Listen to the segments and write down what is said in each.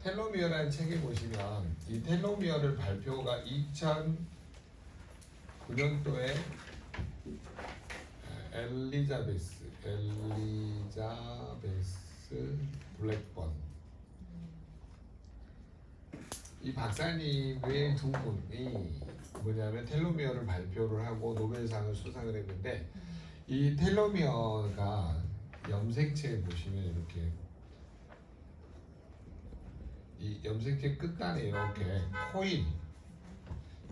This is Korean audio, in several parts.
텔로미어라는 책에 보시면 이 텔로미어를 발표가 2009년도에 엘리자베스 블랙번 이 박사님 외 두 분이 뭐냐면 텔로미어를 발표를 하고 노벨상을 수상을 했는데 이 텔로미어가 염색체에 보시면 이렇게 이 염색체 끝단에 이렇게 코일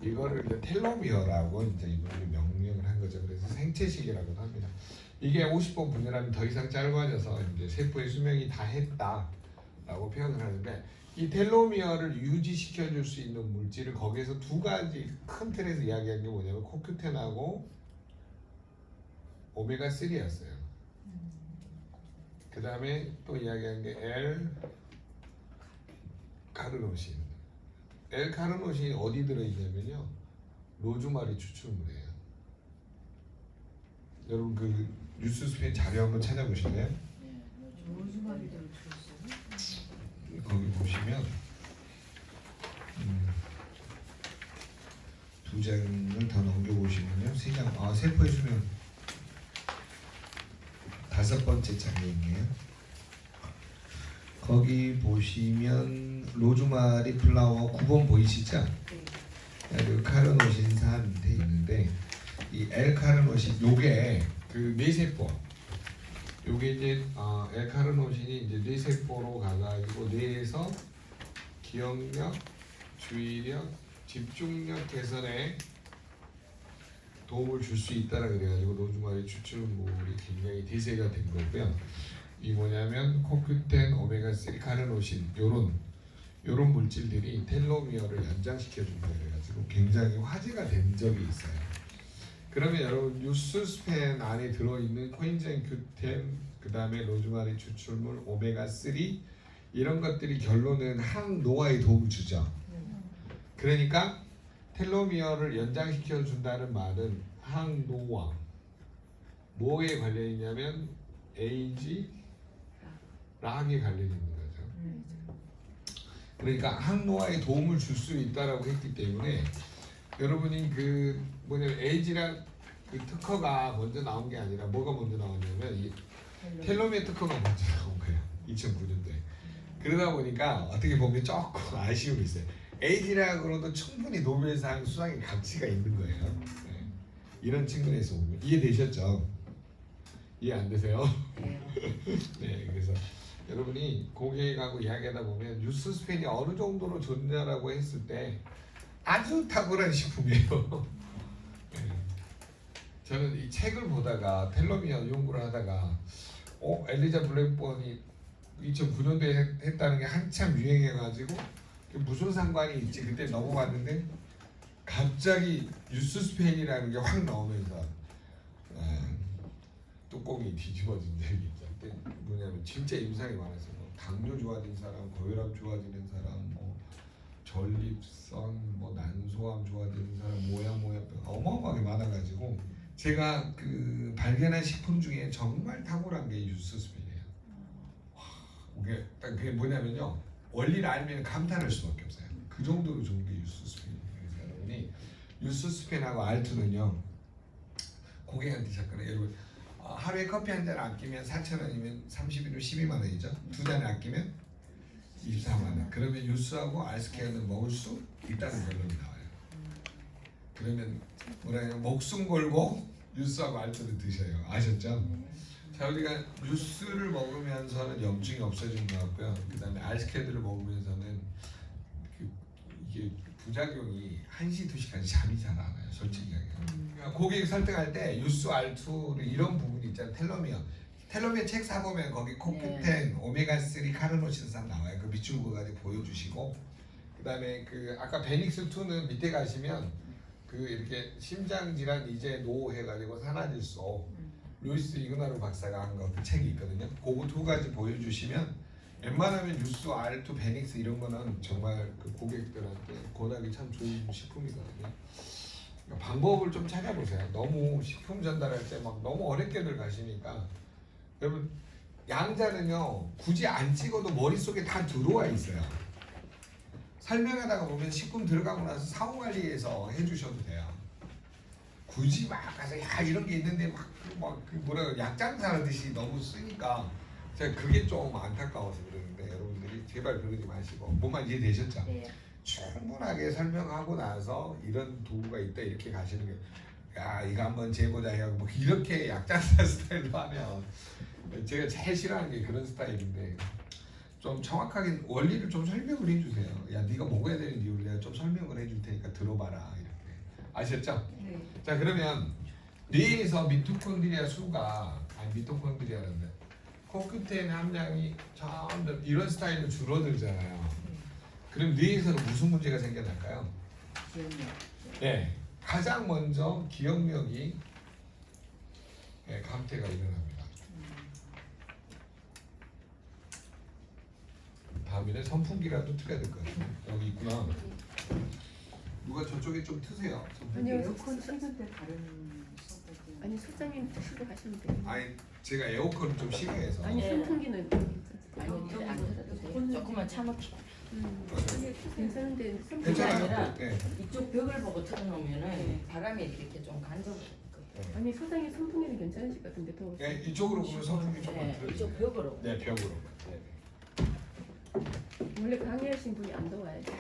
이거를 이제 텔로미어라고 이제 이분이 명명을 한 거죠. 그래서 생체식이라고도 합니다. 이게 50번 분열하면 더 이상 짧아져서 이제 세포의 수명이 다 했다라고 표현을 하는데 이 텔로미어를 유지시켜 줄 수 있는 물질을 거기에서 두 가지 큰 틀에서 이야기한 게 뭐냐면 코큐텐하고 오메가 3였어요. 그 다음에 또 이야기한 게 L-카르노신. L-카르노신이 어디 들어있냐면요, 로즈마리 추출물이에요. 여러분 그 뉴스스펜 자료 한번 찾아보실래요? 네, 로즈마리 들어있어요. 거기 보시면 두 장을 더 넘겨보시면요, 세 장, 세포의 수명 5번째 장에 있네요. 거기 보시면 로즈마리 플라워 9번 보이시죠? 그리고 카르노신산 밑에 있는데 이 L-카르노신 요게 그 뇌세포 요게 이제 L-카르노신이 이제 뇌세포로 가가지고 뇌에서 기억력, 주의력, 집중력 개선에 도움을 줄 수 있다라 그래가지고 로즈마리 추출물이 굉장히 대세가 된 거고요. 이 뭐냐면 코큐텐, 오메가 3, 카르노신 요런 물질들이 텔로미어를 연장시켜 준다 그래가지고 굉장히 화제가 된 적이 있어요. 그러면 여러분 뉴스스펜 안에 들어있는 코엔자임 Q10, 그 다음에 로즈마리 추출물, 오메가 3 이런 것들이 결론은 항노화에 도움을 주죠. 그러니까 텔로미어를 연장시켜 준다는 말은 항노화 뭐에 관련 있냐면 에이지 락에 관련 있는 거죠. 그러니까 항노화에 도움을 줄 수 있다라고 했기 때문에 여러분이 그 뭐냐면 에이지락 그 특허가 먼저 나온 게 아니라 뭐가 먼저 나왔냐면 이 텔로미어 특허가 먼저 나온 거예요. 2009년도에. 그러다 보니까 어떻게 보면 조금 아쉬움이 있어요. 에이지락으로도 충분히 노벨상 수상의 가치가 있는 거예요. 네. 이런 측면에서 보면 이해되셨죠? 이해 안 되세요? 네, 그래서 여러분이 고객하고 이야기하다 보면 뉴스스펜이 어느 정도로 좋냐라고 했을 때 아주 탁월한 식품이에요. 네. 저는 이 책을 보다가 텔로미어 연구를 하다가 엘리자 블랙번이 2009년도에 했다는 게 한참 유행해가지고 무슨 상관이 있지 그때 넘어갔는데 갑자기 뉴스스펜이라는 게 확 나오면서 뚜껑이 뒤집어진 적이 있죠. 그때 뭐냐면 진짜 임상이 많았어요. 뭐 당뇨 좋아진 사람, 고혈압 좋아지는 사람, 뭐 전립선, 뭐 난소암 좋아지는 사람, 모양 어마어마하게 많아가지고 제가 그 발견한 식품 중에 정말 탁월한 게 뉴스스펜이에요. 그게 뭐냐면요, 원리를 알면 감탄할 수밖에 없어요. 그 정도로 좋은 게 뉴스스펜이에요. 그래서 여러분이 뉴스스펜하고 알투는요, 고객한테 잠깐 여러분 하루에 커피 한 잔 아끼면 4,000원이면 31로 12만 원이죠. 두 잔을 아끼면 24만 원. 그러면 유스하고 알스케어는 먹을 수 있다는 결론이 나와요. 그러면 뭐라 목숨 걸고 유스하고 알투를 드셔요. 아셨죠? 자, 우리가 유스를 먹으면서는 염증이 없어지는 것 같고요. 그 다음에 알스케어를 먹으면서는 이게 부작용이 1시, 2시까지 잠이 잘 안 와요. 솔직히 얘기하면. 그러니까 고객 설득할 때 유스, 알투 이런 부분이 있잖아요. 텔로미어 책 사보면 거기 코큐텐, 오메가 3, 카르노신산 나와요. 그 밑줄 그어가지고 보여주시고, 그 다음에 그 아까 베닉스 2는 밑에 가시면 그 이렇게 심장 질환 이제 노 해가지고 산화질소 루이스 이그나르 박사가 한 거 그 책이 있거든요. 그거 두 가지 보여주시면 웬만하면 유스, 알투, 베닉스 이런 거는 정말 그 고객들한테 권하기 참 좋은 식품이거든요. 그러니까 방법을 좀 찾아보세요. 너무 식품 전달할 때 막 너무 어렵게들 가시니까 여러분 양자는요 굳이 안 찍어도 머릿속에 다 들어와 있어요. 설명하다가 보면 식품 들어가고 나서 사후 관리해서 해주셔도 돼요. 굳이 막 가서 야 이런 게 있는데 막그 뭐라 약장사 하듯이 너무 쓰니까 제가 그게 좀 안타까워서 그러는데 여러분들이 제발 그러지 마시고 뭐만 이해되셨죠? 네. 충분하게 설명하고 나서 이런 도구가 있다 이렇게 가시는 게 야 이거 한번 재보자 해가지고 뭐 이렇게 약장사 스타일로 하면 제가 제일 싫어하는 게 그런 스타일인데 좀 정확하게 원리를 좀 설명을 해주세요. 야 네가 먹어야 되는 이유를 내가 좀 설명을 해줄 테니까 들어봐라 이렇게 아셨죠? 네. 자 그러면 뇌에서 미토콘드리아 수가 미토콘드리아는데 코끝에 함량이 점점 이런 스타일로 줄어들잖아요. 그럼 뇌에서는 무슨 문제가 생겨날까요? 기억력. 네, 가장 먼저 기억력이 감퇴가 일어납니다. 다음에는 선풍기라도 틀어야 될 것 같아요. 여기 있구나. 누가 저쪽에 좀 트세요. 선풍기. 아니요. 에어컨 틀는 때 다른 수업할 아니 소장님 드시고 가시면 돼요. 아니 제가 에어컨을 좀 싫어해서. 아니 네. 선풍기는 아니 안 들어도 돼. 조금만 참을게. 아니 괜찮은데 선풍기 괜찮아요. 아니라 네. 이쪽 벽을 보고 틀어놓으면은 네. 바람이 이렇게 좀 간접. 아니 소장님 선풍기는 괜찮으실 것 같은데 더워. 네, 이쪽으로 보면 선풍기 조금 네, 틀어주세요. 이쪽 벽으로. 네, 벽으로. 네. 원래 강의하신 분이 안 더워야지.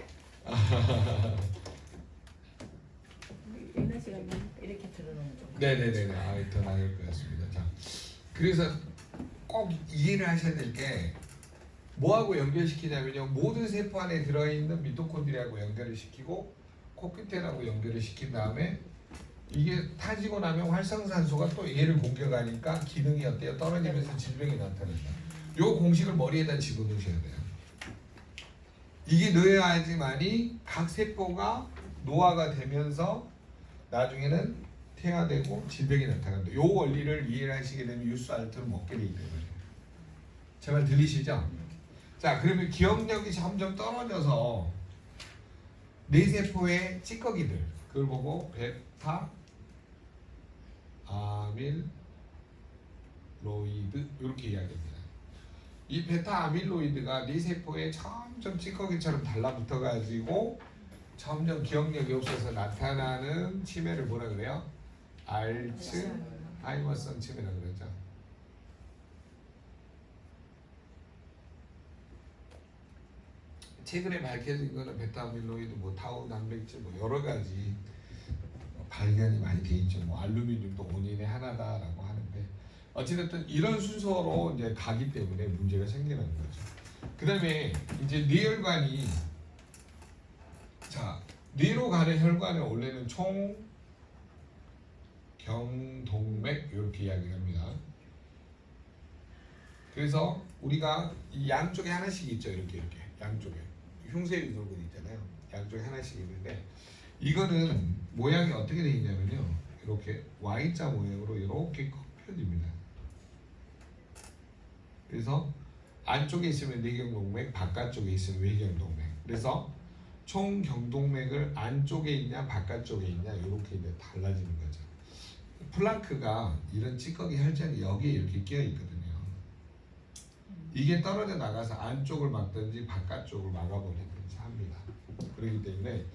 예나 시간에 이렇게 틀어놓으면 좀. 네네네네. 아, 더 나을 것 같습니다. 자, 그래서 꼭 이해를 하셔야 될 게 뭐하고 연결시키냐면요. 모든 세포 안에 들어있는 미토콘드리아하고 연결을 시키고 코끝에하고 연결을 시킨 다음에 이게 타지고 나면 활성산소가 또 얘를 공격하니까 기능이 어때요? 떨어지면서 질병이 나타난다. 요 공식을 머리에다 집어넣으셔야 돼요. 이게 넣어야지만이 각 세포가 노화가 되면서 나중에는 퇴화되고 질병이 나타난다. 요 원리를 이해를 하시게 되면 유스 알트를 먹게 되기 때문에. 제 말 들리시죠? 자, 그러면 기억력이 점점 떨어져서 뇌세포의 찌꺼기들 그걸 보고 베타 아밀로이드 이렇게 이야기합니다. 이 베타 아밀로이드가 뇌세포에 점점 찌꺼기처럼 달라붙어 가지고 점점 기억력이 없어서 나타나는 치매를 뭐라 그래요? 알츠하이머성 치매라 그러죠. 최근에 밝혀진 거는 베타 아밀로이드, 뭐 타우 단백질, 뭐 여러 가지 발견이 많이 돼 있죠. 뭐 알루미늄도 원인의 하나다라고 하는데 어찌됐든 이런 순서로 이제 가기 때문에 문제가 생기는 거죠. 그다음에 이제 뇌혈관이 자 뇌로 가는 혈관은 원래는 총 경동맥 이렇게 이야기합니다. 그래서 우리가 이 양쪽에 하나씩 있죠. 이렇게 양쪽에 흉쇄유돌근 있잖아요. 양쪽에 하나씩 있는데 이거는 모양이 어떻게 되어 있냐면요. 이렇게 Y자 모양으로 이렇게 펴집니다. 그래서 안쪽에 있으면 뇌경동맥, 바깥쪽에 있으면 외경동맥. 그래서 총 경동맥을 안쪽에 있냐 바깥쪽에 있냐 이렇게 이제 달라지는 거죠. 플랑크가 이런 찌꺼기 혈전이 여기에 이렇게 끼어 있거든요. 이게 떨어져 나가서 안쪽을 막든지 바깥쪽을 막아버리든지 합니다. 그렇기 때문에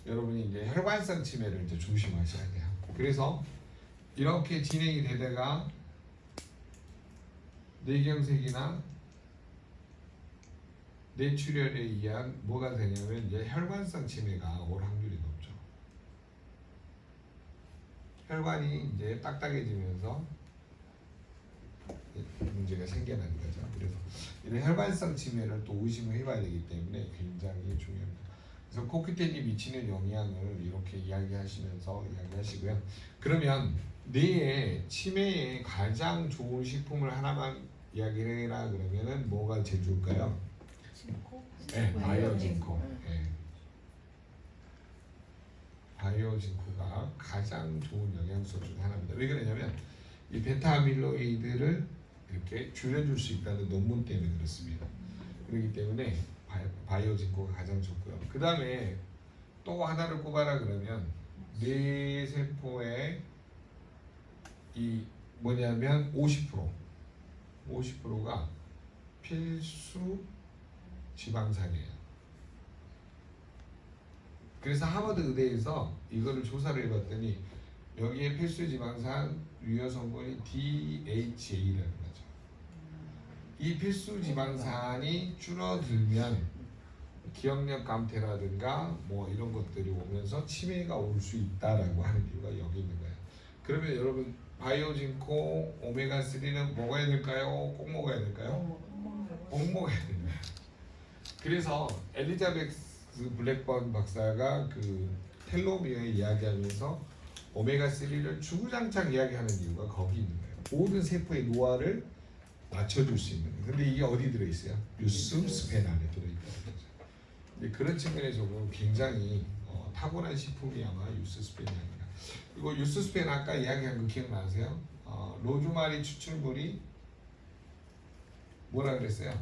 여러분이 이제 혈관성 치매를 이제 조심하셔야 돼요. 그래서 이렇게 진행이 되다가 뇌경색이나 뇌출혈에 의한 뭐가 되냐면 이제 혈관성 치매가 올 확률이 높죠. 혈관이 이제 딱딱해지면서 문제가 생겨나는 거죠. 그래서 이런 혈관성 치매를 또 의심을 해봐야 되기 때문에 굉장히 중요합니다. 그래서 코끝에 미치는 영향을 이렇게 이야기하시면서 이야기하시고요. 그러면 뇌에 치매에 가장 좋은 식품을 하나만 이야기를 해라 그러면은 뭐가 제일 좋을까요? 진코? 네, 바이오진코. 네. 바이오진코가 가장 좋은 영양소 중 하나입니다. 왜 그러냐면 이 베타 아밀로이드를 이렇게 줄여줄 수 있다는 논문 때문에 그렇습니다. 그렇기 때문에 바이오진코가 가장 좋고요. 그 다음에 또 하나를 꼽아라 그러면 뇌세포의 이 뭐냐면 50%가 필수 지방산이에요. 그래서 하버드 의대에서 이거를 조사를 해봤더니 여기에 필수 지방산 유효 성분이 DHA라는 거죠. 이 필수 지방산이 줄어들면 기억력 감퇴라든가 뭐 이런 것들이 오면서 치매가 올 수 있다라고 하는 이유가 여기 있는 거예요. 그러면 여러분 바이오진코 오메가3는 먹어야 될까요? 꼭 먹어야 될까요? 꼭 먹어야 됩니다. 그래서 엘리자베스 블랙번 박사가 그 텔로미어에 이야기하면서 오메가3를 주구장창 이야기하는 이유가 거기 있는 거예요. 모든 세포의 노화를 맞춰줄 수 있는. 근데 이게 어디 들어있어요? 유스스펜 안에 들어있다는 거죠. 근데 그런 측면에서 보면 굉장히 타고난 식품이 아마 유스스펜이 아니라. 그리고 유스스펜 아까 이야기한 거 기억나세요? 로즈마리 추출물이 뭐라 그랬어요?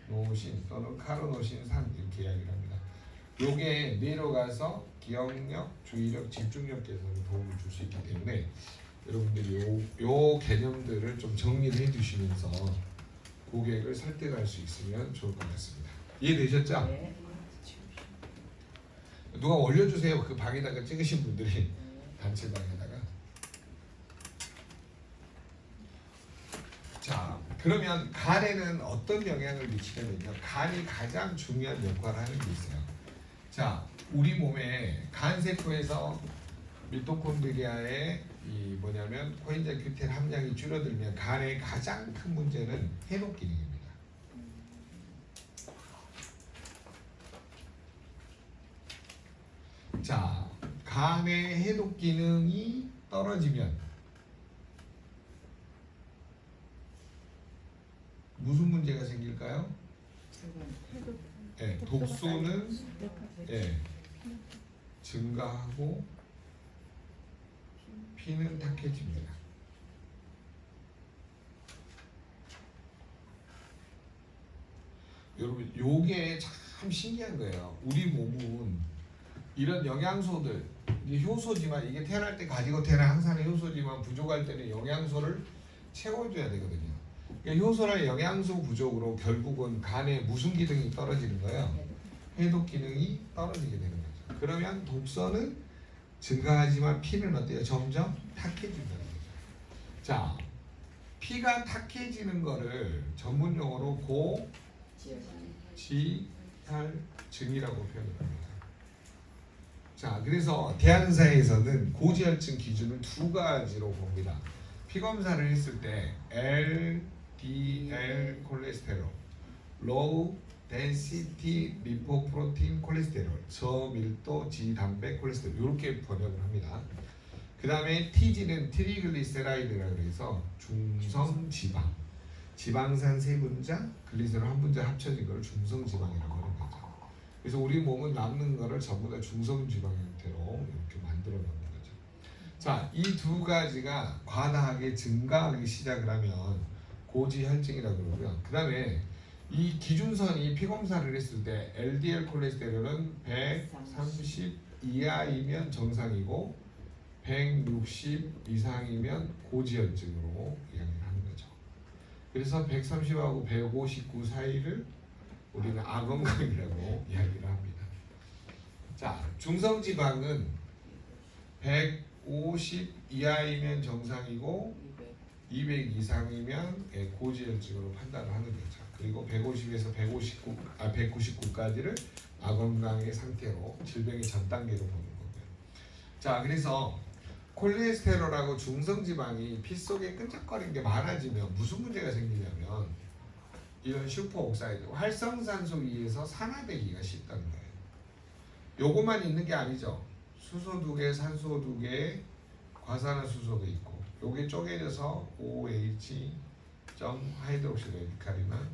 엘카르노신 또는 카르노신산 이렇게 이야기를 합니다. 요게 뇌로 가서 기억력, 주의력, 집중력 개선에 도움을 줄 수 있기 때문에 여러분들이 요 개념들을 좀 정리를 해두시면서 고객을 설득할 수 있으면 좋을 것 같습니다. 이해되셨죠? 네. 누가 올려주세요. 그 방에다가 찍으신 분들이 단체방에다가. 자, 그러면 간에는 어떤 영향을 미치냐면요. 간이 가장 중요한 역할을 하는 게 있어요. 자, 우리 몸에 간 세포에서 미토콘드리아의 이 뭐냐면 코엔자임 Q10 함량이 줄어들면 간의 가장 큰 문제는 해독 기능입니다. 자, 간의 해독 기능이 떨어지면 무슨 문제가 생길까요? 네, 독소는 증가하고 피는 탁해집니다. 여러분, 요게 참 신기한 거예요. 우리 몸은 이런 영양소들, 이게 효소지만 이게 태어날 때 가지고 태어난 항산의 효소지만 부족할 때는 영양소를 채워줘야 되거든요. 그러니까 효소나 영양소 부족으로 결국은 간의 무슨 기능이 떨어지는 거예요? 해독 기능이 떨어지게 되는 거죠. 그러면 독소는 증가하지만 피는 어때요? 점점 탁해진다는 거죠. 자, 피가 탁해지는 거를 전문 용어로 고지혈증이라고 표현을 합니다. 자, 그래서 대한의사에서는 고지혈증 기준을 두 가지로 봅니다. 피 검사를 했을 때 LDL 콜레스테롤, Low Density Lipoprotein 콜레스테롤, 저밀도 지단백 콜레스테롤 이렇게 번역을 합니다. 그 다음에 TG는 트리글리세라이드라고 해서 중성 지방, 지방산 세 분자, 글리세롤 한 분자 합쳐진 걸 중성 지방이라고 하는 거죠. 그래서 우리 몸은 남는 거를 전부 다 중성 지방 형태로 이렇게 만들어 놓는 거죠. 자, 이 두 가지가 과다하게 증가하기 시작을 하면 고지혈증이라고 그러고요. 그 다음에 이 기준선이 피검사를 했을 때 LDL 콜레스테롤은 130 이하이면 정상이고 160 이상이면 고지혈증으로 이야기를 하는 거죠. 그래서 130하고 159 사이를 우리는 아건강이라고 이야기를 합니다. 자, 중성지방은 150 이하이면 정상이고 200 이상이면 고지혈증으로 판단을 하는 거죠. 그리고 150에서 199까지를 아건강의 상태로 질병의 전 단계로 보는 거고요. 자, 그래서 콜레스테롤하고 중성지방이 피 속에 끈적거리는 게 많아지면 무슨 문제가 생기냐면 이런 슈퍼옥사이드, 활성산소 위에서 산화되기가 쉽다는 거예요. 요것만 있는 게 아니죠. 수소 2개, 산소 2개, 과산화수소도 있고 요게 쪼개져서 OH 하이드록시레디칼이나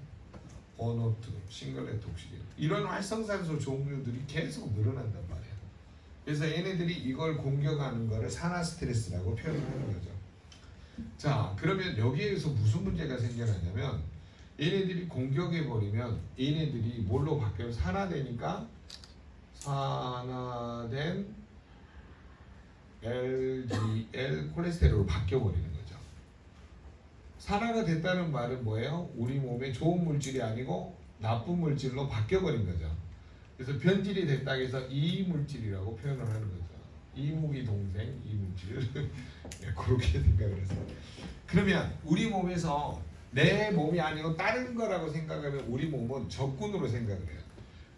O2, 싱글레트 옥시겐 이런 활성산소 종류들이 계속 늘어난단 말이에요. 그래서 얘네들이 이걸 공격하는 거를 산화 스트레스라고 표현하는 거죠. 자, 그러면 여기에서 무슨 문제가 생겨나냐면 얘네들이 공격해버리면 얘네들이 뭘로 바뀌어요? 산화되니까 산화된 LDL 콜레스테롤로 바뀌어버리는 거죠. 산화가 됐다는 말은 뭐예요? 우리 몸에 좋은 물질이 아니고 나쁜 물질로 바뀌어버린 거죠. 그래서 변질이 됐다 해서 이물질이라고 표현을 하는 거죠. 이무기 동생 이물질. 네, 그렇게 생각을 해서. 그러면 우리 몸에서 내 몸이 아니고 다른 거라고 생각하면 우리 몸은 적군으로 생각을 해요.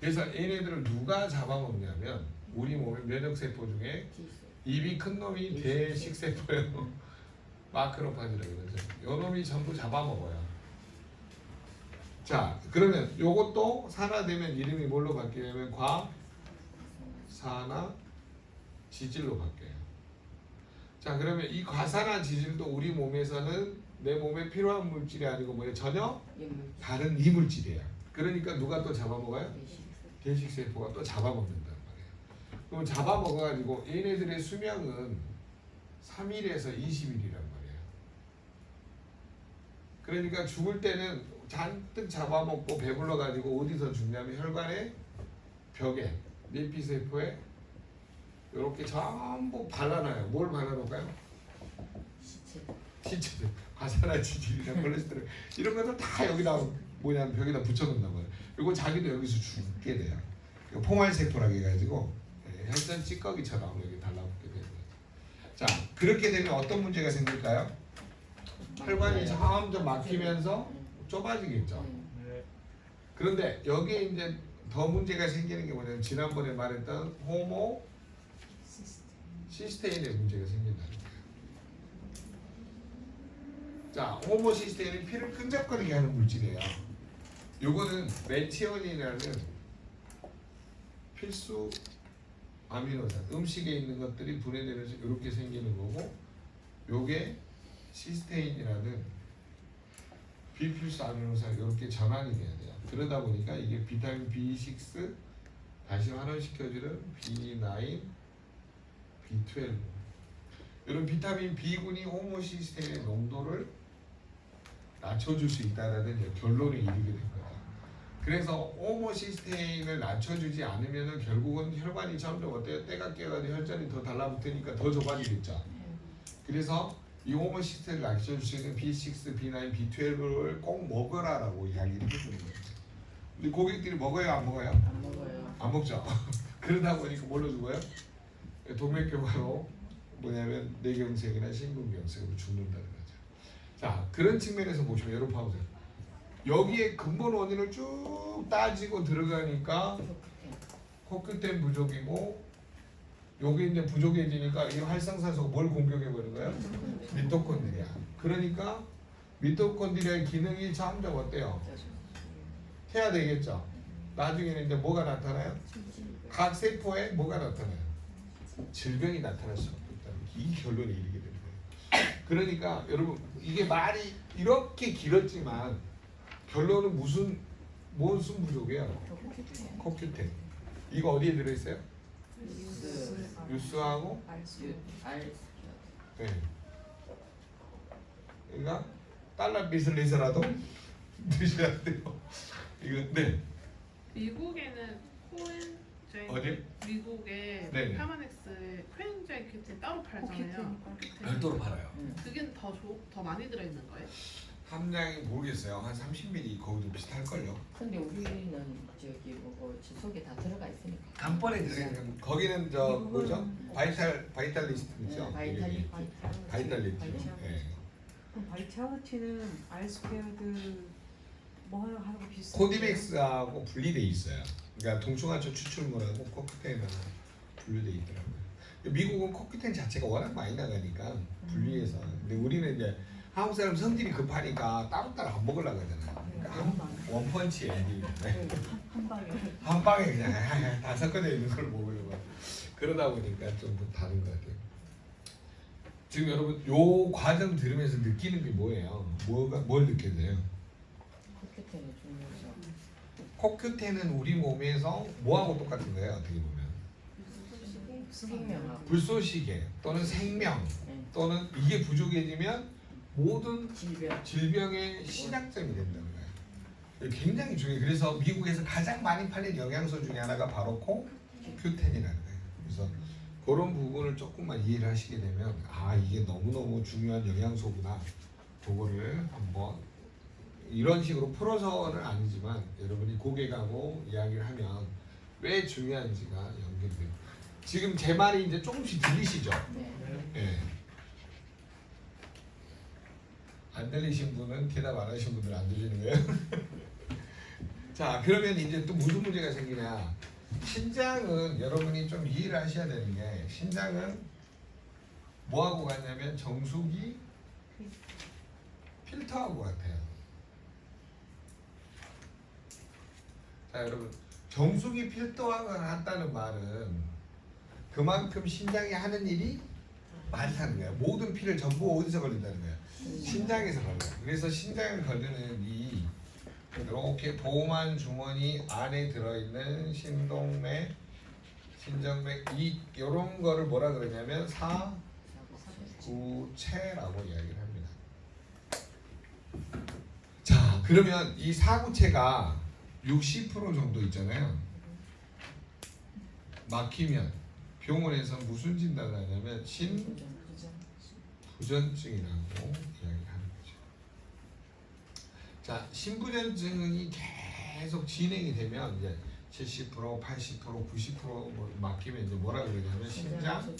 그래서 얘네들을 누가 잡아먹냐면 우리 몸의 면역세포 중에 입이 큰 놈이 대식세포예요. 마크로파지라고 그러죠. 요 놈이 전부 잡아먹어요. 자, 그러면 요것도 산화되면 이름이 뭘로 바뀌냐면 과산화 지질로 바뀌어요. 자, 그러면 이 과산화 지질도 우리 몸에서는 내 몸에 필요한 물질이 아니고 뭐예요? 전혀 다른 이물질이에요. 그러니까 누가 또 잡아먹어요? 대식세포가 또 잡아먹는단 말이에요. 그럼 잡아먹어가지고 얘네들의 수명은 3일에서 20일이란 말이에요. 그러니까 죽을 때는 잔뜩 잡아먹고 배불러가지고 어디서 죽냐면 혈관의 벽에 림피세포에 이렇게 전부 발라놔요. 뭘 발라놓을까요? 시체들, 과산화 지질이나 콜레스테롤 이런 것들 다 여기다 뭐냐면 벽에다 붙여놓는단 말이에요. 그리고 자기도 여기서 죽게 돼요. 포말세포라고 해가지고 혈전 찌꺼기처럼 여기 달라붙게 되는 거죠. 자, 그렇게 되면 어떤 문제가 생길까요? 혈관이 점점 막히면서 좁아지겠죠. 그런데 여기에 이제 더 문제가 생기는 게 뭐냐면 지난번에 말했던 호모 시스테인의 문제가 생긴다는 거예요. 자, 호모시스테인은 피를 끈적거리게 하는 물질이에요. 요거는 메티오닌이라는 필수 아미노산, 음식에 있는 것들이 분해되면서 이렇게 생기는 거고, 요게 시스테인이라는 비필수 아미노산 이렇게 전환이 돼야 돼요. 그러다 보니까 이게 비타민 B6 다시 환원시켜주는 B9, B12 이런 비타민 B군이 호모시스테인의 농도를 낮춰줄 수 있다는 결론에 이르게 된 거예요. 그래서 호모시스테인을 낮춰주지 않으면 결국은 혈관이 점점 어때요? 때가 깨가지고 혈전이 더 달라붙으니까 더 좁아지겠죠. 그래서 이 호모시스테인을 낮춰줄 수 있는 B6, B9, B12를 꼭 먹어라라고 이야기를 해주는 거예요. 근데 고객들이 먹어요, 안 먹어요? 안 먹어요. 안 먹죠. 그러다 보니까 뭘로 죽어요? 동맥경화로 뭐냐면 뇌경색이나 심근경색으로 죽는다는 거죠. 자, 그런 측면에서 보시면 여러분 봐보세요. 여기에 근본 원인을 쭉 따지고 들어가니까 코큐텐 부족이고, 여기 이제 부족해지니까 이 활성산소가 뭘 공격해 버리는 거예요? 미토콘드리아. 그러니까 미토콘드리아의 기능이 점점 어때요? 퇴화되겠죠. 나중에는 이제 뭐가 나타나요? 각 세포에 뭐가 나타나요? 질병이 나타날 수 없다는 이 결론에 이르게 되는 거예요. 그러니까 여러분 이게 말이 이렇게 길었지만 결론은 무슨 부족이에요? 코큐텐. 이거 어디에 들어있어요? 유스하고 네. 그러니까 달러 빚을 내서라도 드셔야 돼요. 이거 네. 미국에는 코엔자인 어디? 미국에 네네. 파마넥스에 코엔자인 큐틴 따로 팔잖아요. 별도로 팔아요. 그게 더 많이 들어있는 거예요? 함량이 모르겠어요. 한 30ml 거기도 비슷할걸요. 근데 우리는 저기 뭐 지속에 다 들어가 있으니까. 단번에 들어가는 거기는 저 뭐죠? 바이탈리스트죠. 바이탈리티. 예. 그럼 바이탈리티는 알스페어드 뭐 하고 비슷해요? 코디맥스하고 분리돼 있어요. 그러니까 동충하초 추출물하고 코큐텐하고 분리돼 있더라고요. 미국은 코큐텐 자체가 워낙 많이 나가니까 분리해서. 근데 우리는 이제 한국 사람 성질이 급하니까 따로따로 안 먹으려고 하잖아요. 그러니까 원펀치 엔딩인데 한 방에 그냥 다 섞어져 있는 걸 먹으려고 하고. 그러다 보니까 좀 다른 것 같아요. 지금 여러분 요 과정 들으면서 느끼는 게 뭐예요? 뭘 느꼈나요? 코큐텐이 중요하죠. 코큐텐은 우리 몸에서 뭐하고 똑같은 거예요? 어떻게 보면 생명하고 불쏘시개 또는 생명 또는 이게 부족해지면 모든 질병의 시작점이 된다는 거예요. 굉장히 중요해요. 그래서 미국에서 가장 많이 팔린 영양소 중에 하나가 바로 코큐텐이라는 거예요. 그래서 그런 부분을 조금만 이해를 하시게 되면 아 이게 너무너무 중요한 영양소구나. 그거를 한번 이런 식으로 풀어서는 아니지만 여러분이 고객하고 이야기를 하면 왜 중요한지가 연결돼요. 지금 제 말이 이제 조금씩 들리시죠? 네. 예. 안 들리신 분은 대답 안 하신 분들은 안 들리는 거예요. 자, 그러면 이제 또 무슨 문제가 생기냐? 신장은 여러분이 좀 이해를 하셔야 되는 게 신장은 뭐하고 같냐면 정수기 필터하고 같아요. 자, 여러분 정수기 필터가 같다는 말은 그만큼 신장이 하는 일이 많다는 거예요. 모든 피를 전부 어디서 걸린다는 거예요? 신장에서 걸려요. 그래서 신장을 걸리는 이 이렇게 보호막 주머니 안에 들어있는 신동맥, 신정맥 이런 거를 뭐라 그러냐면 사구체라고 이야기를 합니다. 자, 그러면 이 사구체가 60% 정도 있잖아요. 막히면 병원에서 무슨 진단을 하냐면 신부전증이라고 이야기를 하는 거죠. 자, 신부전증이 계속 진행이 되면 이제 70%, 80%, 90% 막히면 이제 뭐라 그러냐면 신장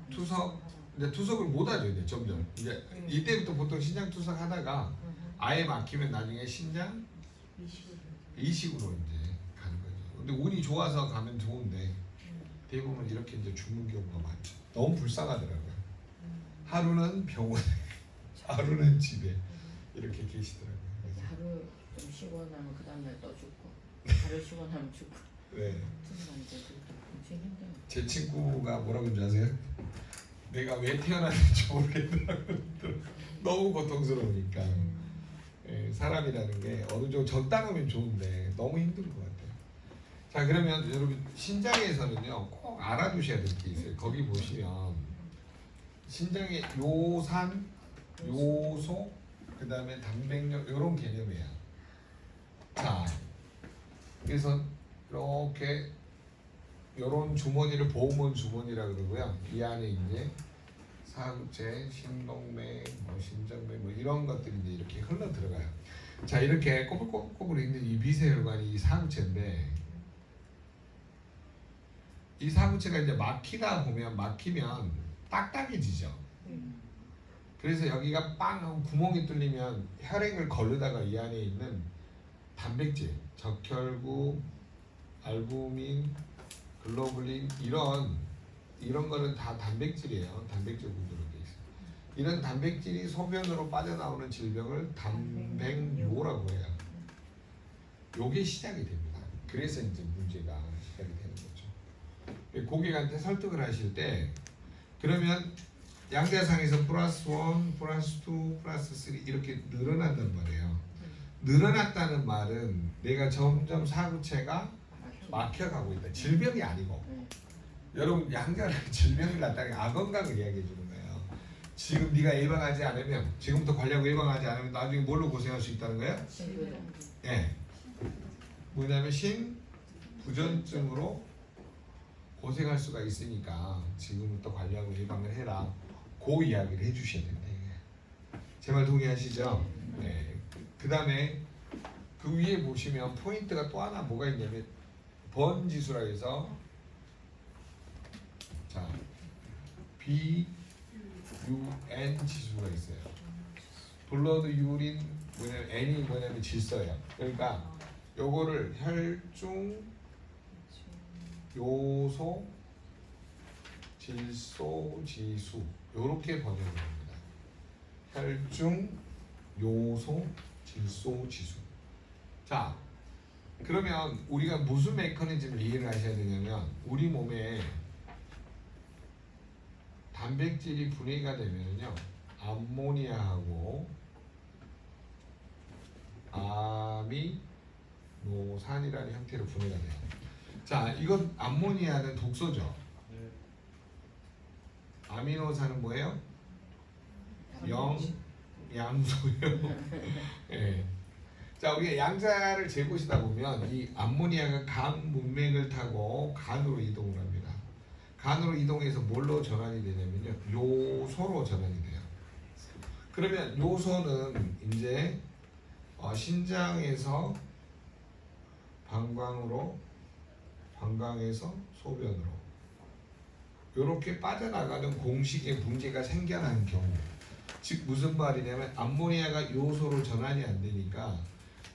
투석, 이제 투석을 못 하죠. 이제 점점 이제 이때부터 보통 신장 투석 하다가 아예 막히면 나중에 신장 이식으로 이제 가는 거죠. 근데 운이 좋아서 가면 좋은데 대부분 이렇게 이제 죽는 경우가 많죠. 너무 불쌍하더라고요. 하루는 병원에, 하루는 집에 이렇게 계시더라고요. 하루 좀 쉬고 나면 그 다음날 또 죽고 하루 쉬고 나면 죽고 네. 엄청 힘들어. 제 친구가 뭐라고 하는지 아세요? 내가 왜 태어났는지 모르겠더라고요. 너무 고통스러우니까. 예, 사람이라는 게 어느 정도 적당하면 좋은데 너무 힘든 것 같아요. 자, 그러면 여러분 신장에서는요 꼭 알아두셔야 될 게 있어요. 거기 보시면 신장의 요산, 요소, 그 다음에 단백력 이런 개념이에요. 자, 그래서 이렇게 이런 주머니를 보호막 주머니라 그러고요. 이 안에 이제 사구체, 신동맥, 뭐 신정맥 뭐 이런 것들이 이제 이렇게 흘러 들어가요. 자, 이렇게 꼬불꼬불 있는 이 미세혈관이 이 사구체인데 이 사구체가 이제 막히면 딱딱해지죠. 그래서 여기가 빵 하고 구멍이 뚫리면 혈액을 걸르다가 이 안에 있는 단백질, 적혈구, 알부민, 글로불린 이런 거는 다 단백질이에요. 단백질 구조로 돼 있어요. 이런 단백질이 소변으로 빠져나오는 질병을 단백뇨라고 해요. 요게 시작이 됩니다. 그래서 이제 문제가 시작이 되는 거죠. 고객한테 설득을 하실 때 그러면 양자상에서 플러스 1, 플러스 2, 플러스 3 이렇게 늘어난단 말이에요. 늘어났다는 말은 내가 점점 사구체가 막혀가고 있다. 질병이 아니고. 여러분 양자는 질병을 갖다가 악건강을 이야기해 주는 거예요. 지금 네가 예방하지 않으면 지금부터 관리하고 예방하지 않으면 나중에 뭘로 고생할 수 있다는 거예요? 예. 뭐냐면 신부전증으로 고생할 수가 있으니까 지금부터 관리하고 예방을 해라. 그 이야기를 해주셔야 된다. 제 말 동의하시죠? 네. 그 다음에 그 위에 보시면 포인트가 또 하나 뭐가 있냐면 번 지수라 해서 자 BUN 지수가 있어요. 블러드 유린 뭐냐면 N이 뭐냐면 질서예요. 그러니까 요거를 혈중 요소 질소 지수 요렇게 번역을 합니다. 혈중 요소 질소 지수. 자, 그러면 우리가 무슨 메커니즘을 이해를 하셔야 되냐면 우리 몸에 단백질이 분해가 되면요 암모니아하고 아미노산이라는 형태로 분해가 돼요. 자, 이건 암모니아는 독소죠. 아미노산은 뭐예요? 양소요. 예. 자, 우리가 양자를 재보시다 보면 이 암모니아가 간 문맥을 타고 간으로 이동을 합니다. 간으로 이동해서 뭘로 전환이 되냐면요 요소로 전환이 돼요. 그러면 요소는 이제 신장에서 방광으로, 방광에서 소변으로 이렇게 빠져나가는 공식의 문제가 생겨난 경우, 즉 무슨 말이냐면 암모니아가 요소로 전환이 안 되니까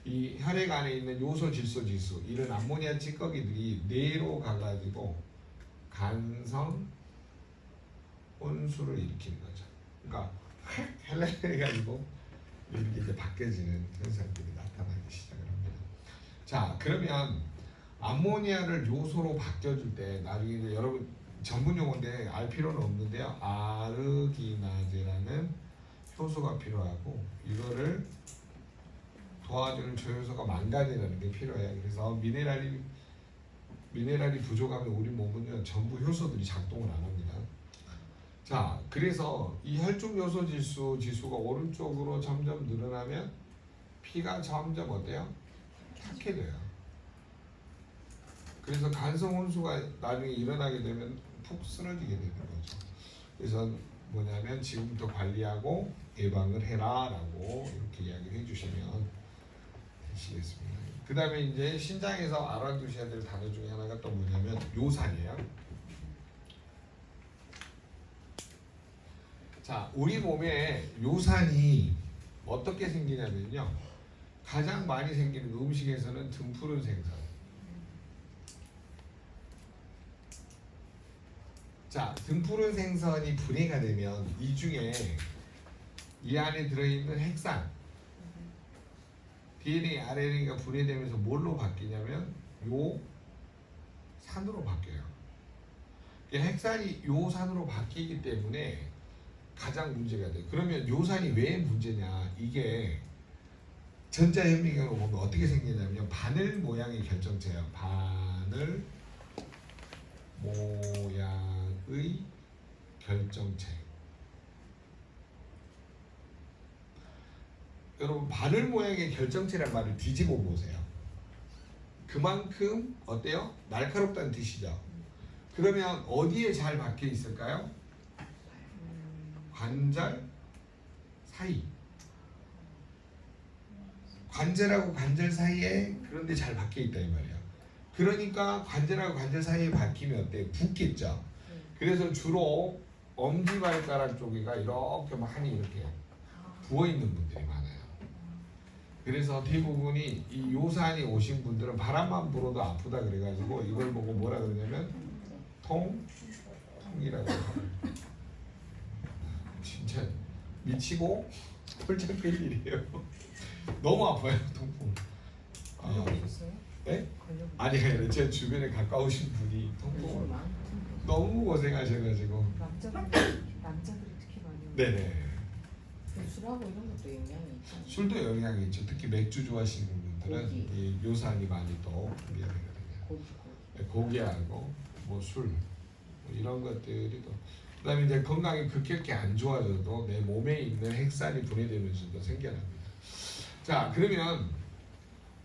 이 혈액 안에 있는 요소, 질소, 지수 이런 암모니아 찌꺼기들이 뇌로 가가지고 간성 혼수를 일으키는 거죠. 그러니까 헬레해가지고 이렇게 이제 바뀌어지는 현상들이 나타나기 시작을 합니다. 자, 그러면 암모니아를 요소로 바뀌어줄 때 나중에 이제 여러분 전문 용어인데 알 필요는 없는데요. 아르기나제라는 효소가 필요하고 이거를 도와주는 조효소가 망간이라는 게 필요해요. 그래서 미네랄이 부족하면 우리 몸은요 전부 효소들이 작동을 안 합니다. 자, 그래서 이 혈중 요소 지수가 오른쪽으로 점점 늘어나면 피가 점점 어때요? 탁해 돼요. 그래서 간성 혼수가 나중에 일어나게 되면 푹 쓰러지게 되는 거죠. 그래서 뭐냐면 지금부터 관리하고 예방을 해라라고 이렇게 이야기를 해주시면 되시겠습니다. 그 다음에 이제 신장에서 알아두셔야 될 단어 중에 하나가 또 뭐냐면 요산이에요. 자, 우리 몸에 요산이 어떻게 생기냐면요. 가장 많이 생기는 음식에서는 등푸른 생선. 자, 등푸른 생선이 분해가 되면 이 중에 이 안에 들어있는 핵산 DNA, RNA가 분해되면서 뭘로 바뀌냐면 요 산으로 바뀌어요. 핵산이 요 산으로 바뀌기 때문에 가장 문제가 돼요. 그러면 요산이 왜 문제냐? 이게 전자현미경으로 보면 어떻게 생기냐면 바늘 모양의 결정체예요. 바늘 모양의 결정체. 여러분 바늘 모양의 결정체란 말을 뒤집어 보세요. 그만큼 어때요? 날카롭다는 뜻이죠. 그러면 어디에 잘 박혀 있을까요? 관절 사이. 관절하고 관절 사이에 그런데 잘 박혀 있다 이 말이에요. 그러니까 관절하고 관절 사이에 박히면 어때? 붓겠죠. 그래서 주로 엄지발가락 쪽이가 이렇게 많이 이렇게 부어 있는 분들이 많아요. 그래서 대부분이 이 요산이 오신 분들은 바람만 불어도 아프다 그래가지고 이걸 보고 뭐라 그러냐면 통이라고 해요. 진짜 미치고 홀짝 뺄 일이에요. 너무 아파요 통풍. 걸려보셨어요? 네? 걸려보셨어요? 아니 제 주변에 가까우신 분이 통풍을 너무 고생하셔가지고. 남자들이 특히 많이 오고. 네네. 술하고 이런 것도 영향이 있잖아요. 술도 영향이 있죠. 특히 맥주 좋아하시는 분들은 고기. 이 요산이 많이 또 위험하거든요. 고기. 고기하고 뭐 술 뭐 이런 것들이 또 그다음에 이제 건강이 급격히 안 좋아져도 내 몸에 있는 핵산이 분해되면서도 생겨납니다. 자, 그러면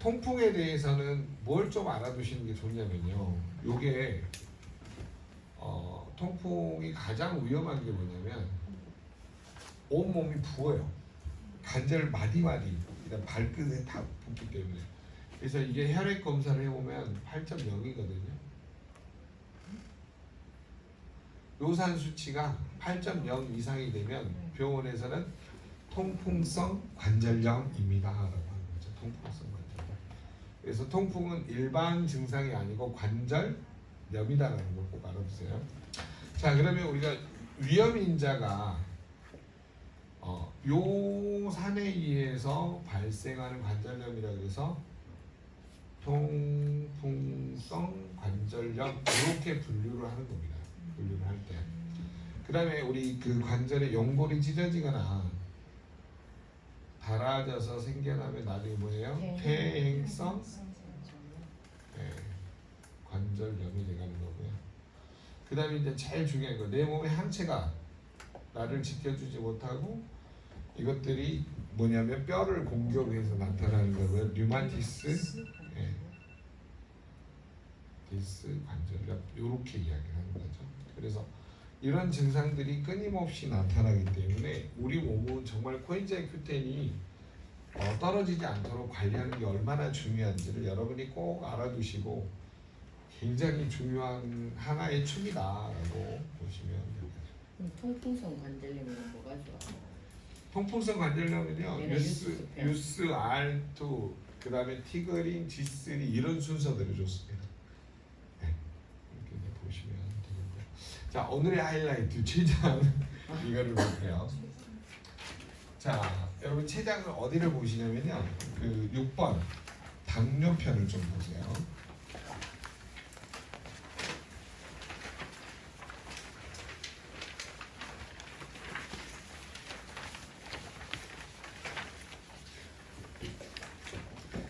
통풍에 대해서는 뭘 좀 알아두시는 게 좋냐면요. 요게 통풍이 가장 위험한 게 뭐냐면 온몸이 부어요. 관절 마디마디 발끝에 다 붓기 때문에. 그래서 이게 혈액 검사를 해보면 8.0이거든요. 요산 수치가 8.0 이상이 되면 병원에서는 통풍성 관절염입니다 라고 하는 거죠. 통풍성 관절염. 그래서 통풍은 일반 증상이 아니고 관절염이다라는 걸 꼭 알아두세요. 자, 그러면 우리가 위험인자가 요산에 의해서 발생하는 관절염이라고 해서 통풍성 관절염 이렇게 분류를 하는 겁니다. 분류를 할 때. 그 다음에 우리 그 관절에 연골이 찢어지거나 닳아져서 생겨나면 나중에 뭐예요? 퇴행성 관절염이 돼가는 거고요. 그 다음에 이제 제일 중요한 거, 내 몸의 항체가 나를 지켜주지 못하고 이것들이 뭐냐면 뼈를 공격해서 나타나는 거고요. 류마티스, 디스 관절염 이렇게 이야기하는 거죠. 그래서 이런 증상들이 끊임없이 나타나기 때문에 우리 몸은 정말 코엔자임 Q10이 떨어지지 않도록 관리하는 게 얼마나 중요한지를 여러분이 꼭 알아두시고 굉장히 중요한 하나의 춤이다라고 보시면 됩니다. 통풍성 관절염은 뭐가 좋아? 통풍성 관절염은요 얘는 유스스펜. 유스 R2 그 다음에 티그린 G3 이런 순서대로 좋습니다. 네, 이렇게 이제 보시면 되고요. 자 오늘의 하이라이트 췌장 이거를 볼게요. 자 여러분 췌장을 어디를 보시냐면요 그 6번 당뇨편을 좀 보세요.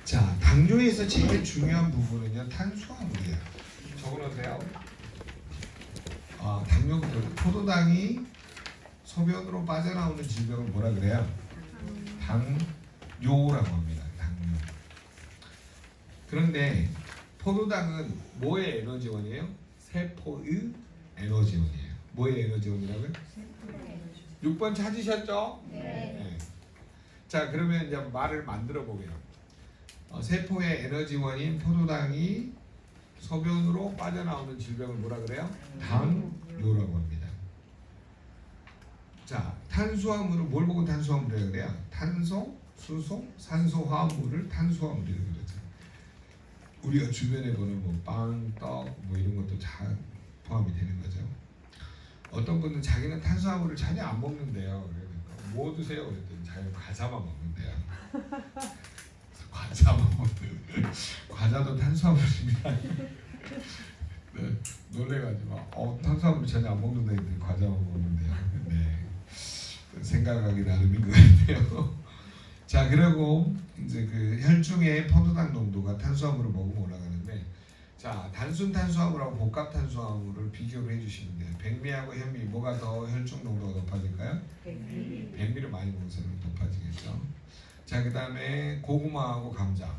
자, 당뇨에서 제일 중요한 부분은요 탄수화물이에요. 적어놓으세요. 당뇨부터 포도당이 소변으로 빠져나오는 질병을 뭐라 그래요? 당뇨라고 합니다. 당뇨. 그런데 포도당은 뭐의 에너지원이에요? 세포의 에너지원이에요. 뭐의 에너지원이라고요? 6번 찾으셨죠? 네. 자, 그러면 이제 말을 만들어 보게요. 세포의 에너지원인 포도당이 소변으로 빠져나오는 질병을 뭐라 그래요? 당뇨라고 합니다. 자, 탄수화물은 뭘 보고 탄수화물이라고 그래요? 탄소, 수소, 산소 화합물을 탄수화물이라고 그러죠. 우리가 주변에 보는 뭐 빵, 떡, 뭐 이런 것도 다 포함이 되는 거죠. 어떤 분은 자기는 탄수화물을 전혀 안 먹는데요. 그러니까 뭐 드세요? 그랬더니 자기는 과자만 먹는데요. 과자만 먹는 과자도 탄수화물입니다. 네, 놀래가지고 탄수화물 전혀 안 먹는다 했더니 과자만 먹는데요. 네, 생각하기 나름인 것 같아요. 자, 그리고 이제 그 혈중의 포도당 농도가 탄수화물을 먹으면 올라가는데, 자 단순 탄수화물하고 복합 탄수화물을 비교를 해주시면 돼요. 백미하고 현미 뭐가 더 혈중 농도가 높아질까요? 백미를 많이 먹는 사람이 높아지겠죠. 자, 그 다음에 고구마하고 감자.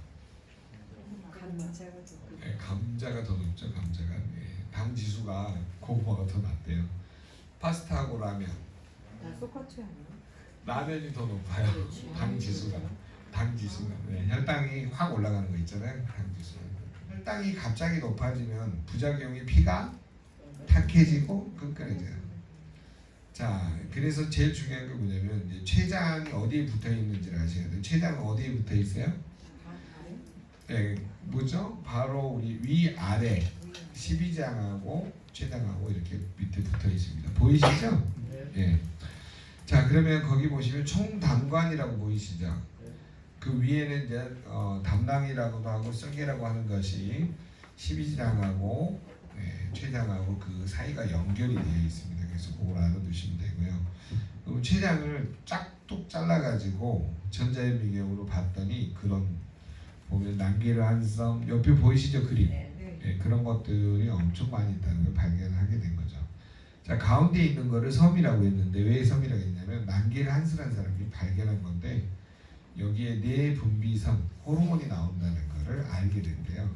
네, 감자가 더 높죠. 감자가 당 지수가 고구마가 더 낮대요. 파스타하고 라면. 똑같지 않아요? 라면이 더 높아요. 당 지수가. 네, 혈당이 확 올라가는 거 있잖아요. 당 지수. 혈당이 갑자기 높아지면 부작용이 피가 탁해지고 끈끈해져요. 자, 그래서 제일 중요한 게 뭐냐면 이제 췌장이 어디에 붙어 있는지를 아셔야 돼요. 췌장은 어디에 붙어 있어요? 네, 뭐죠? 바로 우리 위 아래 12장하고 췌장하고 이렇게 밑에 붙어 있습니다. 보이시죠? 네. 자, 그러면 거기 보시면 총담관이라고 보이시죠? 그 위에는 이제 담낭이라고도 하고 성계라고 하는 것이 12장하고 췌장하고 그 사이가 연결이 되어 있습니다. 그래서 그걸 알아두시면 되고요. 그럼 췌장을 쫙뚝 잘라가지고 전자현미경으로 봤더니 그런 보면 난기를 한섬 옆에 보이시죠 그림? 네, 그런 것들이 엄청 많이 있다는 걸 발견하게 된 거죠. 자, 가운데 있는 거를 섬이라고 했는데 왜 섬이라고 했냐면 난기를 한스란 사람이 발견한 건데 여기에 뇌분비선 호르몬이 나온다는 거를 알게 된대요.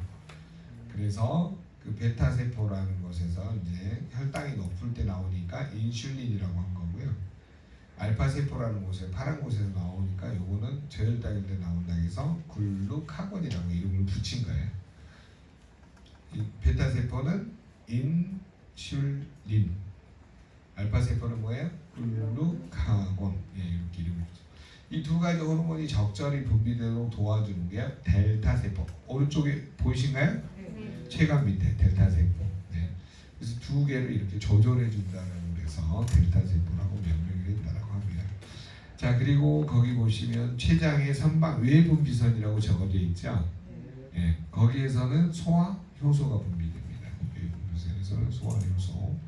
그래서 그 베타 세포라는 것에서 이제 혈당이 높을 때 나오니까 인슐린이라고 한 거고요. 알파 세포라는 곳에 파란 곳에서 나오니까 요거는 저혈당일 때 나온다 해서 글루카곤이라고 이름을 붙인 거예요. 이 베타 세포는 인슐린, 알파 세포는 뭐예요? 글루카곤. 예, 이렇게 이름을 붙였어요. 이 두 가지 호르몬이 적절히 분비되도록 도와주는 게 델타 세포. 오른쪽에 보이신가요? 최강 밑에 델타 세포. 네. 그래서 두 개를 이렇게 조절해 준다는 그래서 델타 세포라고 명명이 된다라고 합니다. 자, 그리고 거기 보시면 췌장의 선방 외분비선이라고 적어져 있죠. 예, 거기에서는 소화 효소가 분비됩니다. 외분비선에서는 소화 효소.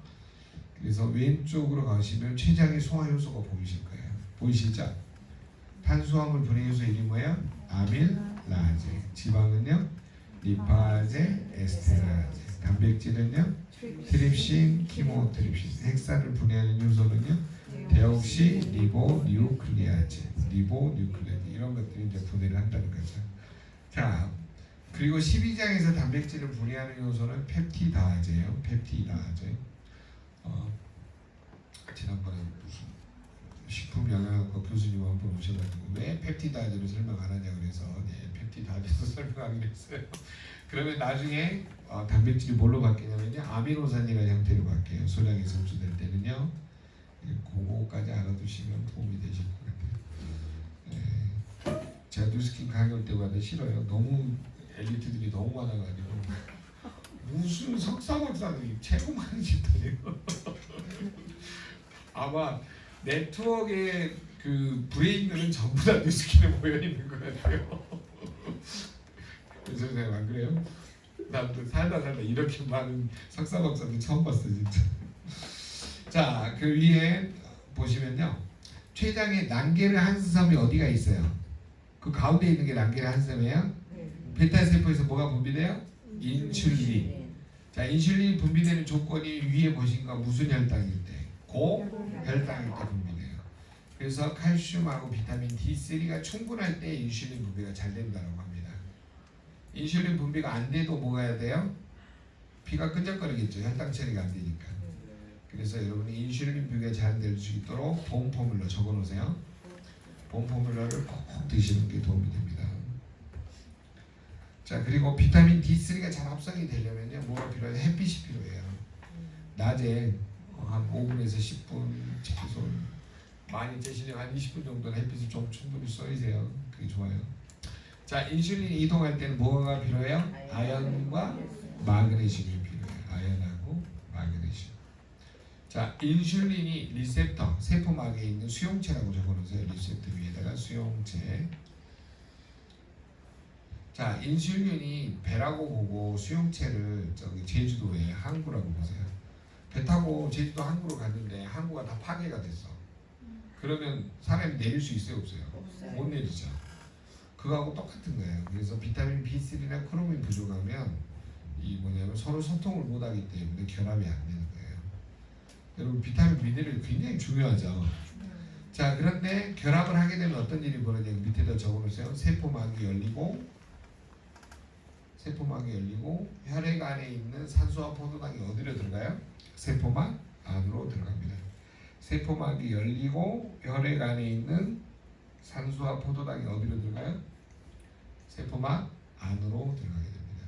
그래서 왼쪽으로 가시면 췌장의 소화 효소가 보이실 거예요. 보이시죠? 탄수화물 분해 효소 이름이 뭐예요? 아밀라제. 지방은요? 리파제, 에스테라제. 단백질은요? 트립신, 키모트립신. 핵산을 분해하는 요소는요? 데옥시, 리보뉴클리아제. 리보뉴클리아제. 이런 것들이 이제 분해를 한다는 거죠. 자, 그리고 12장에서 단백질을 분해하는 요소는 펩티다제예요. 펩티다제. 지난번에 무슨 식품 영양학과 교수님 한 분 오셔가지고 왜 펩티다이드를 설명 안 하냐 그래서 네, 펩티다이드도 설명하기로 했어요. 그러면 나중에 단백질이 뭘로 바뀌냐면요, 아미노산이라는 형태로 바뀌어요. 소량이 섭취될 때는요. 그거까지 알아두시면 도움이 되실 것 같아요. 제가 뉴스킨 강의 올 때마다 싫어요. 너무 엘리트들이 너무 많아가지고 무슨 석사박사들이 최고 많은 집단이에요. 아마 네트워크의 그 브레인들은 전부 다 뉴스킨에 모여 있는 것 같아요. 선생님 안 그래요? 나도 살다 이렇게 많은 석사박사들 처음 봤어 진짜. 자, 그 위에 보시면요, 췌장에 난개르 한스섬이 어디가 있어요? 그 가운데 있는 게 난개르 한스섬이에요. 베타 세포에서 뭐가 분비돼요? 인슐린. 자, 인슐린이 분비되는 조건이 위에 보신 거 무슨 혈당일 때? 고혈당일 때 분비돼요. 그래서 칼슘하고 비타민 D3가 충분할 때 인슐린 분비가 잘 된다고 합니다. 인슐린 분비가 안 돼도 뭐가 해야 돼요? 피가 끈적거리겠죠. 혈당 처리가 안 되니까. 그래서 여러분이 인슐린 분비가 잘 될 수 있도록 본 포뮬러 적어 놓으세요. 본 포뮬러를 꼭 드시는 게 도움이 됩니다. 자, 그리고 비타민 D3가 잘 합성이 되려면요, 뭐가 필요해요? 햇빛이 필요해요. 낮에 한 5분에서 10분 최소, 많이 쬐시려면 한 20분 정도는 햇빛을 좀 충분히 쏘이세요. 그게 좋아요. 자, 인슐린이 이동할 때는 뭐가 필요해요? 아연과 마그네슘이 필요해요. 아연하고 마그네슘. 자, 인슐린이 리셉터, 세포막에 있는 수용체라고 적어놓으세요. 리셉터 위에다가 수용체. 자, 인슐린이 배라고 보고 수용체를 저기 제주도에 항구라고 보세요. 배 타고 제주도 항구로 갔는데 항구가 다 파괴가 됐어. 그러면 사람이 내릴 수 있어요, 없어요? 못 내리죠. 그거하고 똑같은 거예요. 그래서 비타민 B3나 크로민 부족하면 이 뭐냐면 서로 소통을 못하기 때문에 결합이 안 되는 거예요. 여러분, 비타민 B들이 굉장히 중요하죠. 자, 그런데 결합을 하게 되면 어떤 일이 벌어져요? 밑에다 적어놓으세요. 세포막이 열리고 혈액 안에 있는 산소와 포도당이 어디로 들어가요? 세포막 안으로 들어갑니다. 세포막이 열리고 혈액 안에 있는 산소와 포도당이 어디로 들어가요? 세포막 안으로 들어가게 됩니다.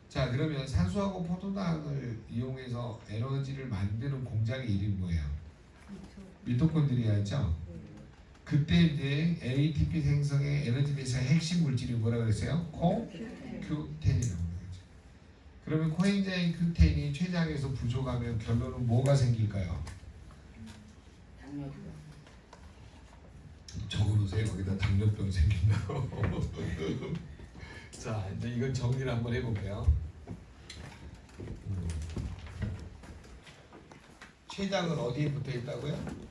자, 그러면 산소하고 포도당을 이용해서 에너지를 만드는 공장의 이름이 뭐예요? 미토콘드리아죠. 그때 이제 ATP 생성의 에너지 대사의 핵심 물질이 뭐라 그랬어요? 코큐텐이라고 그러죠. 그러면 코엔자임 Q10이 췌장에서 부족하면 결론은 뭐가 생길까요? 당뇨병. 적어놓으세요. 거기다 당뇨병 생긴다고. 자, 이제 이건 정리를 한번 해볼게요. 췌장은 어디에 붙어 있다고요?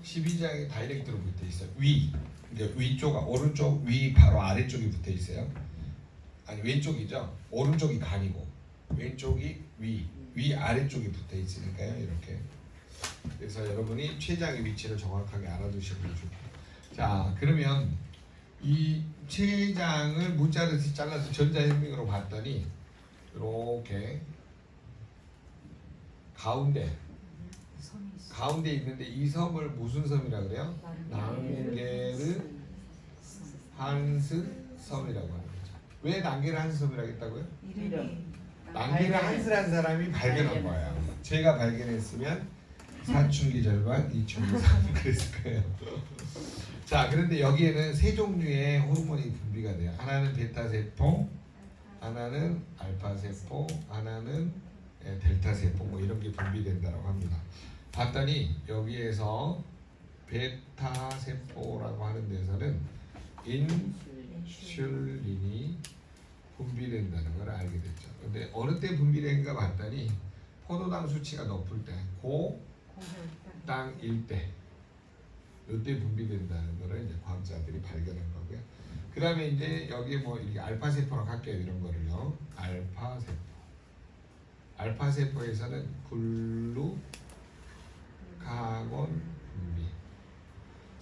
12장에 다이렉트로 붙어 있어요. 위, 이제 위쪽, 오른쪽, 위 바로 아래쪽이 붙어 있어요. 아니, 왼쪽이죠. 오른쪽이 간이고 왼쪽이 위 아래쪽이 붙어 있으니까요. 이렇게. 그래서 여러분이 췌장의 위치를 정확하게 알아두시면 좋겠어요. 자, 그러면 이 췌장을 문자로 잘라서 전자현미경으로 봤더니 이렇게 가운데 있는데 이 섬을 무슨 섬이라 그래요? 난게르 한스 섬이라고 하는 거죠. 왜 난게르 한스 섬이라고 했다고요? 이름이 난게르 한스라는 사람이 발견한 거예요. 제가 발견했으면 사춘기 절반, 이춘기 절반 그랬을 거예요. 자, 그런데 여기에는 세 종류의 호르몬이 분비가 돼요. 하나는 베타 세포, 하나는 알파 세포, 하나는 델타 세포, 뭐 이런 게 분비된다고 합니다. 봤더니 여기에서 베타 세포라고 하는 데서는 인슐린이 분비된다는 걸 알게 됐죠. 근데 어느 때 분비되는가 봤더니 포도당 수치가 높을 때, 고당일 때, 이때 분비된다는 거를 이제 과학자들이 발견한 거고요. 그 다음에 이제 여기에 뭐 이렇게 알파 세포라고 할게요. 이런 거를요. 알파 세포. 알파 세포에서는 글루카곤 분비.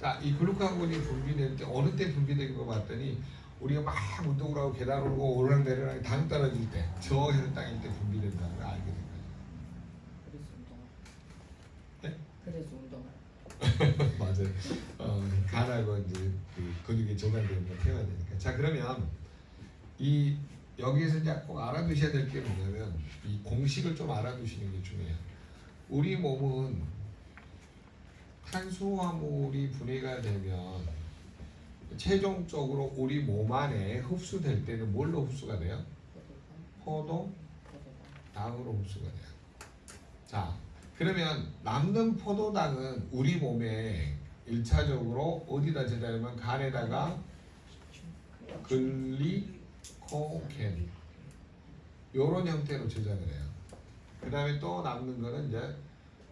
자, 이 글루카곤이 분비될 때 어느 때 분비되는 거 봤더니 우리가 막 운동을 하고 계단 오르고 오르락내리락 당 떨어질 때, 저혈당일 때 분비된다는 걸 알게 된 거죠. 간에서 운동을. 맞아요. 간하고 이제 그 근육이 조달되는 걸 태워야 되니까. 자 그러면 이 여기에서 이제 꼭 알아두셔야 될 게 뭐냐면 이 공식을 좀 알아두시는 게 중요해요. 우리 몸은 탄수화물이 분해가 되면 최종적으로 우리 몸 안에 흡수될 때는 뭘로 흡수가 돼요? 포도당으로 흡수가 돼요. 자, 그러면 남는 포도당은 우리 몸에 1차적으로 어디다 저장하면 간에다가 글리코겐 요런 형태로 저장을 해요. 그 다음에 또 남는 거는 이제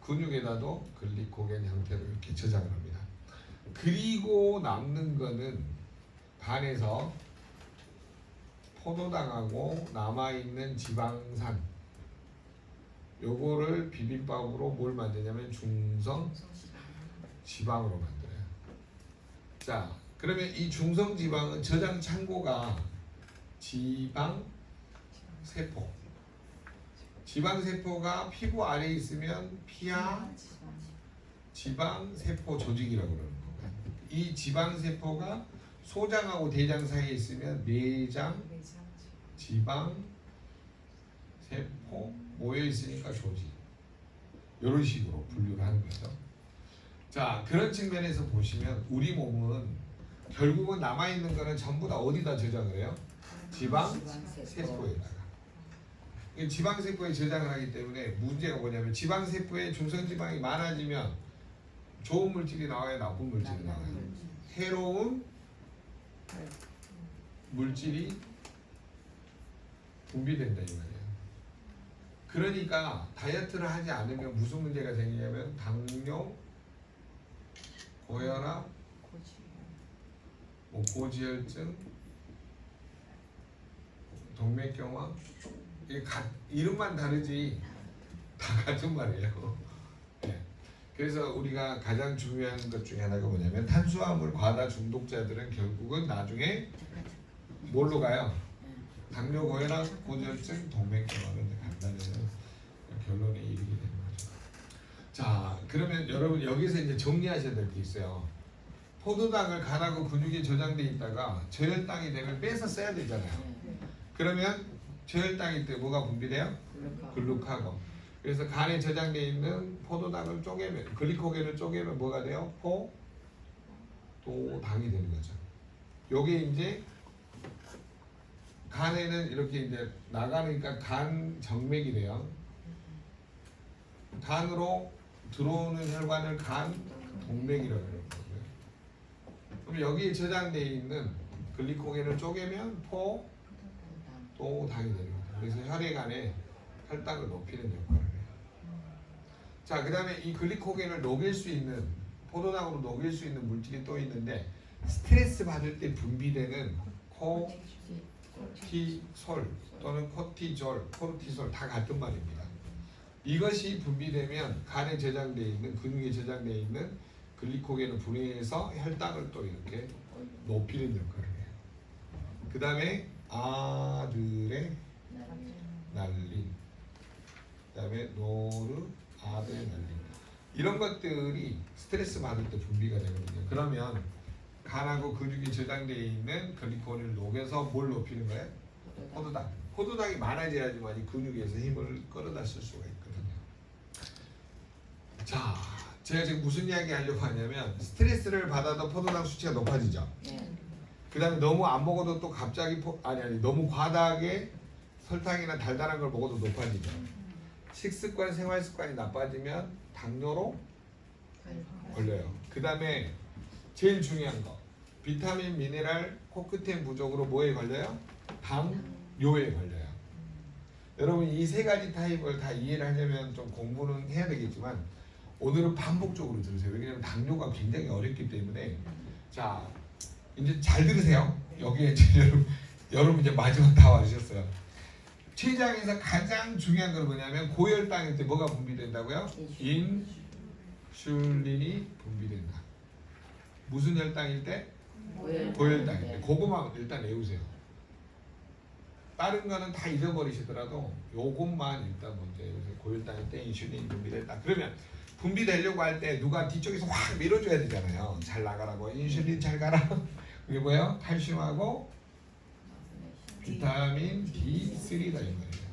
근육에다도 글리코겐 형태로 이렇게 저장을 합니다. 그리고 남는 거는 간에서 포도당하고 남아있는 지방산 요거를 비빔밥으로 뭘 만드냐면 중성 지방으로 만들어요. 자 그러면 이 중성 지방은 저장 창고가 지방 세포. 지방 세포가 피부 아래에 있으면 피하 지방 세포 조직이라고 그러는 거고요. 이 지방 세포가 소장하고 대장 사이에 있으면 내장 지방 세포 모여 있으니까 조직. 이런 식으로 분류를 하는 거죠. 자 그런 측면에서 보시면 우리 몸은 결국은 남아 있는 거는 전부 다 어디다 저장을 해요? 지방 세포에다가. 이 지방 세포에 저장을 하기 때문에 문제가 뭐냐면 지방 세포에 중성 지방이 많아지면 좋은 물질이 나와요, 나쁜 물질이 나와요. 해로운 물질이 분비된다 이 말이에요. 그러니까 다이어트를 하지 않으면 무슨 문제가 생기냐면 당뇨, 고혈압, 고지혈증, 동맥경화 이게 이름만 다르지 다 같은 말이에요. 네. 그래서 우리가 가장 중요한 것 중에 하나가 뭐냐면 탄수화물 과다 중독자들은 결국은 나중에 뭘로 가요? 당뇨, 고혈압, 고지혈증, 동맥경화로 간다는 결론에 이르게 되는 거죠. 자, 그러면 여러분 여기서 이제 정리하셔야 될 게 있어요. 포도당을 간하고 근육에 저장돼 있다가 저혈당이 되면 빼서 써야 되잖아요. 그러면 저혈당일 때 뭐가 분비돼요? 글루카곤. 그래서 간에 저장돼 있는 포도당을 쪼개면 글리코겐을 쪼개면 뭐가 돼요? 포도당이 되는 거죠. 요게 이제 간에는 이렇게 이제 나가니까 간 정맥이 돼요. 간으로 들어오는 혈관을 간 동맥이라고 그러는 거고요. 그럼 여기에 저장돼 있는 글리코겐을 쪼개면 포도당이 되는 거죠. 그래서 혈액안에 혈당을 높이는 역할을 해요. 자, 그 다음에 이 글리코겐을 녹일 수 있는 포도당으로 녹일 수 있는 물질이 또 있는데 스트레스 받을 때 분비되는 코티솔 또는 코티졸 다 같은 말입니다. 이것이 분비되면 간에 저장되어 있는 근육에 저장되어 있는 글리코겐을 분해해서 혈당을 또 이렇게 높이는 역할을 해요. 그 다음에 아드레날린, 그 다음에 노르아드레날린 이런 것들이 스트레스 받을 때 분비가 되거든요. 그러면 간하고 근육이 저장되어 있는 글리코겐을 녹여서 뭘 높이는 거예요? 포도당. 포도당이 많아져야지만 이 근육에서 힘을 끌어다 쓸 수가 있거든요. 자, 제가 지금 무슨 이야기 하려고 하냐면 스트레스를 받아도 포도당 수치가 높아지죠. 그 다음에 너무 안 먹어도 또 갑자기 너무 과다하게 설탕이나 달달한 걸 먹어도 높아지죠. 식습관, 생활습관이 나빠지면 당뇨로 걸려요. 그 다음에 제일 중요한 거 비타민, 미네랄, 코크텐 부족으로 뭐에 걸려요? 당뇨에 걸려요. 여러분 이 세 가지 타입을 다 이해를 하려면 좀 공부는 해야 되겠지만 오늘은 반복적으로 들으세요. 왜냐하면 당뇨가 굉장히 어렵기 때문에. 자, 이제 잘 들으세요. 여기에 여러분 이제 마지막 다 와주셨어요. 췌장에서 가장 중요한 건 뭐냐면 고혈당일 때 뭐가 분비된다고요? 인슐린이 분비된다. 무슨 혈당일 때? 고혈당일 때. 그거만 일단 외우세요. 다른 거는 다 잊어버리시더라도 요것만 일단 먼저 외우세요. 고혈당일 때 인슐린이 분비된다. 그러면 분비되려고 할 때 누가 뒤쪽에서 확 밀어줘야 되잖아요. 잘 나가라고 인슐린 잘 가라. 그게 뭐예요? 칼슘하고 비타민 D3다 이 말이에요.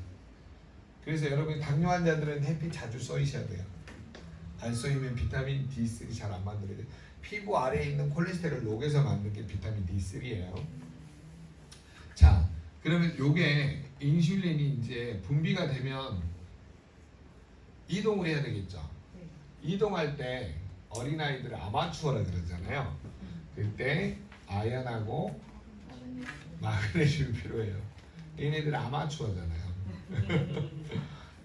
그래서 여러분 당뇨 환자들은 햇빛 자주 쏘이셔야 돼요. 안 쏘이면 비타민 D3 잘 안 만들어요. 피부 아래에 있는 콜레스테롤 녹여서 만든 게 비타민 D3예요. 자, 그러면 요게 인슐린이 이제 분비가 되면 이동을 해야 되겠죠. 네. 이동할 때 어린아이들을 아마추어라 그러잖아요. 그때 아연하고 마그네슘이 필요해요. 얘네들 아마추어잖아요.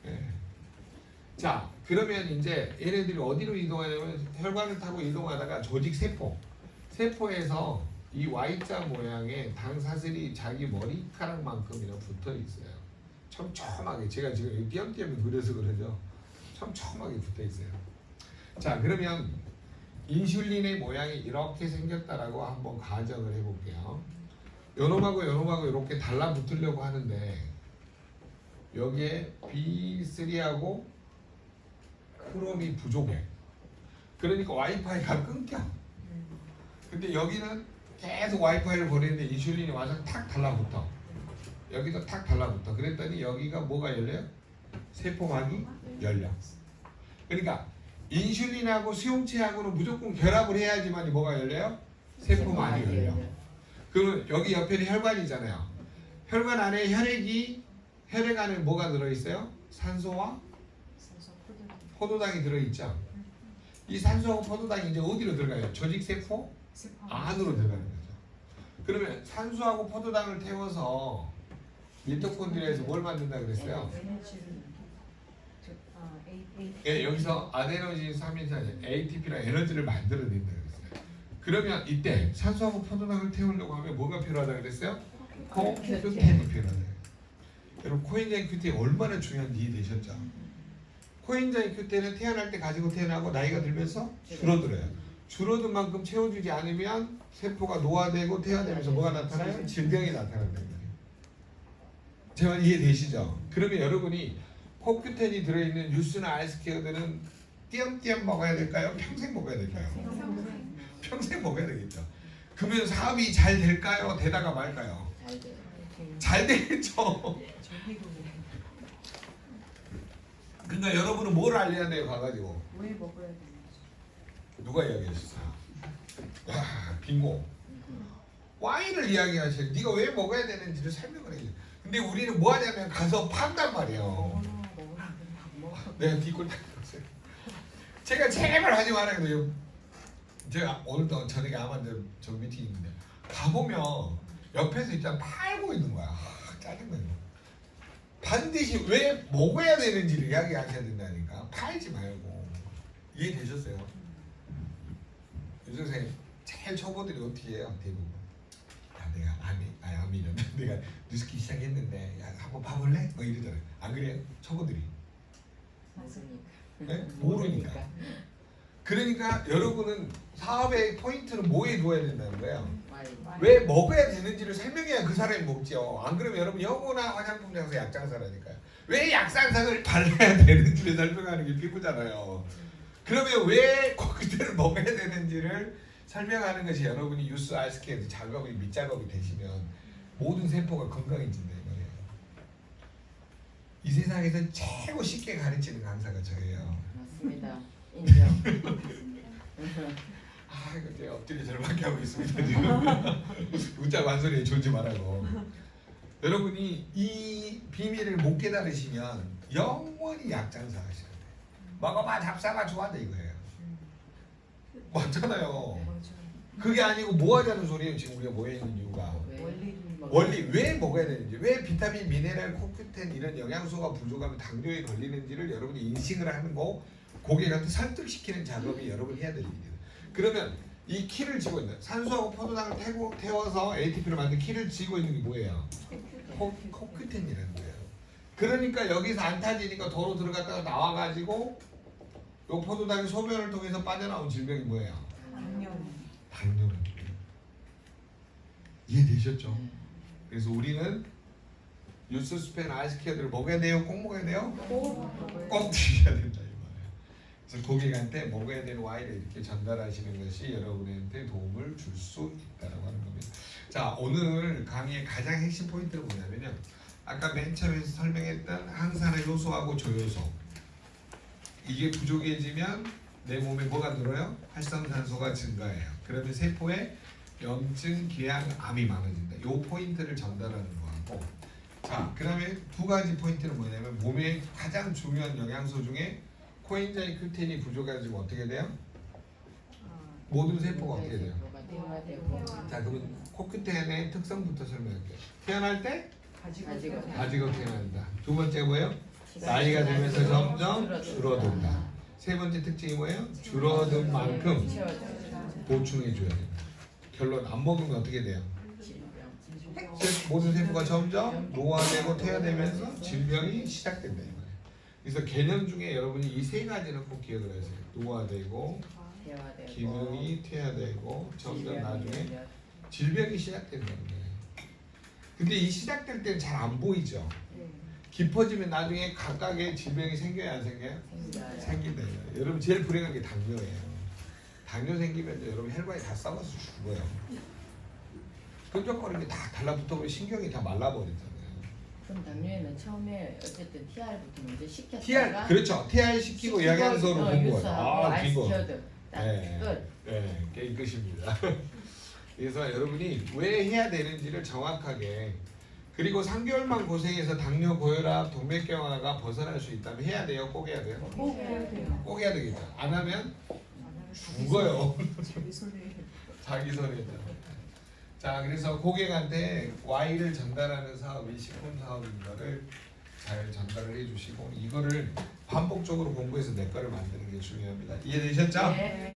네. 자, 그러면 이제 얘네들이 어디로 이동하냐면 혈관을 타고 이동하다가 조직 세포에서 이 Y자 모양의 당사슬이 자기 머리카락만큼이나 붙어 있어요. 촘촘하게. 제가 지금 띄엄띄엄 그려서 그러죠. 촘촘하게 붙어 있어요. 자, 그러면 인슐린의 모양이 이렇게 생겼다라고 한번 가정을 해볼게요. 요놈하고 요놈하고 이렇게 달라붙으려고 하는데 여기에 B3하고 크롬이 부족해. 그러니까 와이파이가 끊겨. 근데 여기는 계속 와이파이를 보내는데 인슐린이 와서 탁 달라붙어. 여기도 탁 달라붙어. 그랬더니 여기가 뭐가 열려요? 세포막이 열려. 그러니까 인슐린하고 수용체하고는 무조건 결합을 해야지만 뭐가 열려요? 세포막이 열려. 그러면 여기 옆에는 혈관이잖아요. 혈관 안에 혈액 안에 뭐가 들어있어요? 산소와 포도당이 들어있죠. 이 산소하고 포도당이 이제 어디로 들어가요? 조직세포 안으로 들어가는 거죠. 그러면 산소하고 포도당을 태워서 미토콘드리아에서 뭘 만든다 그랬어요? 예, 여기서 아데노신 3인산 ATP랑 에너지를 만들어낸다 그랬어요. 그러면 이때 산소하고 포도당을 태우려고 하면 뭐가 필요하다 그랬어요? 코큐텐이 필요하다. 여러분 코엔자임 Q10이 얼마나 중요한지 이해되셨죠? 코엔자임 Q10은 태어날 때 가지고 태어나고 나이가 들면서 줄어들어요. 줄어든 만큼 채워주지 않으면 세포가 노화되고 태화되면서 뭐가 나타나요? 질병이 나타난다는 거예요. 제 말 이해되시죠? 그러면 여러분이 코큐텐이 들어있는 유스나 아이스케어들은 띄엄띄엄 먹어야 될까요? 평생 먹어야 될까요? 평생 먹어야 되겠죠. 그러면 사업이 잘 될까요? 되다가 말까요? 잘 돼요. 잘 되겠죠. 그러니까 여러분은 뭘 알려야 돼요? 가가지고 왜 먹어야 되는지. 누가 이야기하셨어요? 야, 빙고. 와인을 이야기하셔요. 네가 왜 먹어야 되는지를 설명을 해요. 근데 우리는 뭐 하냐면 가서 판단 말이에요. 내가 뒷골 딱 들었어요. 제가 제발 하지 말아요. 그래요. 제가 오늘도 저녁에 아마 저 미팅 있는데 가보면 옆에서 일단 팔고 있는 거야. 짜증나요. 반드시 왜 먹어야 되는지를 이야기하셔야 된다니까. 팔지 말고. 이해되셨어요? 요즘 제일 초보들이 어떻게 해요? 대부분. 야, 내가 암이란다. 내가 뉴스키 시작했는데 야 한번 봐볼래? 뭐 이러잖아요. 안 그래요? 초보들이. 네? 모르니까. 그러니까 여러분은 사업의 포인트는 뭐에 두어야 된다는 거예요. 왜 먹어야 되는지를 설명해야 그 사람이 먹죠. 안 그러면 여러분 영어나 화장품 장사 약장사라니까요. 왜 약산상을 발라야 되는지를 설명하는 게 피부잖아요. 그러면 왜 그때를 먹어야 되는지를 설명하는 것이 여러분이 유스 아이스케어 작업이 밑작업이 되시면 모든 세포가 건강해진다 이 말이에요. 이 세상에서 최고 쉽게 가르치는 강사가 저예요. 맞습니다. 인정. 아 이거 제가 엎드려 절밖에 하고 있습니다 지금. 웃자 만소리에 졸지 말라고. 여러분이 이 비밀을 못 깨달으시면 영원히 약장사 하셔야 돼요. 먹어봐 잡사가 좋아한다 이거예요. 맞잖아요. 그게 아니고 뭐 하자는 소리예요. 지금 우리가 모여 있는 이유가 원리 왜 먹어야 되는지, 왜 비타민, 미네랄, 코큐텐 이런 영양소가 부족하면 당뇨에 걸리는지를 여러분이 인식을 하는 거, 고객한테 설득시키는 작업이 여러분이 해야 될 일이에요. 그러면 이 키를 쥐고 있는 산소하고 포도당을 태워서 ATP를 만든 키를 쥐고 있는 게 뭐예요? 코큐텐이라는 거예요. 그러니까 여기서 안 타지니까 도로 들어갔다가 나와가지고 요 포도당이 소변을 통해서 빠져나온 질병이 뭐예요? 당뇨는. 이해되셨죠? 그래서 우리는 유스스펜 아이스케어들을 먹어야 돼요? 꼭 먹어야 돼요? 꼭 드셔야 된다 이 말이에요. 그래서 고객한테 먹어야 되는 Y를 이렇게 전달하시는 것이 여러분한테 도움을 줄 수 있다라고 하는 겁니다. 자, 오늘 강의의 가장 핵심 포인트는 뭐냐면요. 아까 맨 처음에 설명했던 항산화 요소하고 조요소. 이게 부족해지면 내 몸에 뭐가 늘어요? 활성산소가 증가해요. 그러면 세포에 염증, 기양, 암이 많아진다. 요 포인트를 전달하는 거하고, 자, 그다음에 두 가지 포인트는 뭐냐면 몸의 가장 중요한 영양소 중에 코엔자임 Q10이 부족해지면 어떻게 돼요? 모든 세포가 어떻게 돼요? 대화되고 자, 그러면 코큐텐의 특성부터 설명할게요. 태어날 때 가지고 가지고 태어난다. 두 번째 뭐예요? 나이가 들면서 점점 줄어든다. 세 번째 특징이 뭐예요? 줄어든 만큼 보충해 줘야 된다. 결론 안 먹으면 어떻게 돼요? 모든 세포가 점점 노화되고 퇴화되면서 질병이 시작된다 이 말이에요. 그래서 개념 중에 여러분이 이 세 가지는 꼭 기억을 하세요. 노화되고 대화되고 기능이 퇴화되고 점점 나중에 질병이 시작된다는 거예요. 근데 이 시작될 때는 잘 안 보이죠. 깊어지면 나중에 각각의 질병이 생겨야 안 생겨요? 생긴다. 여러분 제일 불행한 게 당뇨예요. 당뇨 생기면 이제 여러분 혈관이 다 썩어서 죽어요. 끈적거리는 게 다 달라붙어버리고 신경이 다 말라버리잖아요. 그럼 당뇨에는 처음에 어쨌든 TR부터 먼저 시켰다가 TR 그렇죠. TR 시키고 영양소로 본 거예요. 유수하고 기본. 아이스키어드 딱 네. 끝. 네, 게임 끝입니다. 그래서 여러분이 왜 해야 되는지를 정확하게, 그리고 3개월만 고생해서 당뇨, 고혈압, 동맥경화가 벗어날 수 있다면 해야 돼요? 꼭 해야 돼요? 꼭 해야 돼요. 꼭 해야 되겠죠. 안 하면 죽어요. 자기 손에. 자기 손에다. 자, 그래서 고객한테 Y를 전달하는 사업이 식품 사업인 거를 잘 전달을 해주시고, 이거를 반복적으로 공부해서 내 거를 만드는 게 중요합니다. 이해되셨죠? 네.